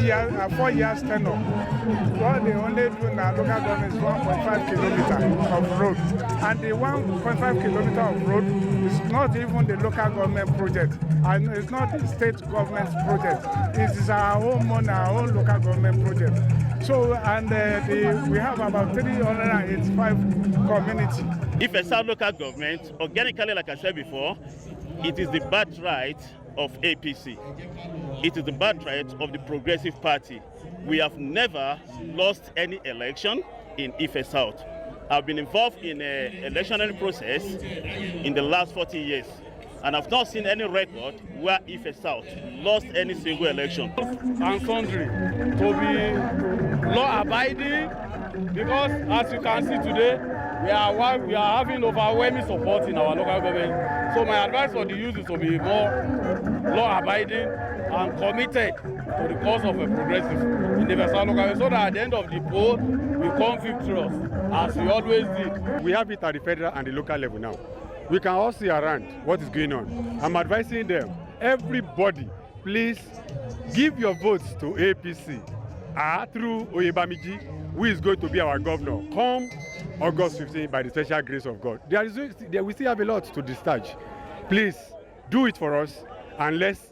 4 years tenure. What they only do in our local government is 1.5 kilometers of road. And the 1.5 kilometers of road is not even the local government project. And it's not the state government's project. It is our own money, our own local government project. So, and we have about 385 communities. If a South local government, organically, like I said before, it is the birthright of APC. It is the birthright of the Progressive Party. We have never lost any election in Ife South. I've been involved in an electionary process in the last 40 years, and I've not seen any record where Ife South lost any single election. And sundry to be law-abiding, because as you can see today, we are having overwhelming support in our local government. So my advice for the youth is to be more law-abiding and committed to the cause of a progressive in the South local government, so that at the end of the poll, we come victorious, as we always did. We have it at the federal and the local level now. We can all see around what is going on. I'm advising them, everybody, please give your votes to APC through Oyebamiji, who is going to be our governor come August 15 by the special grace of God. We still have a lot to discharge. Please do it for us, and let's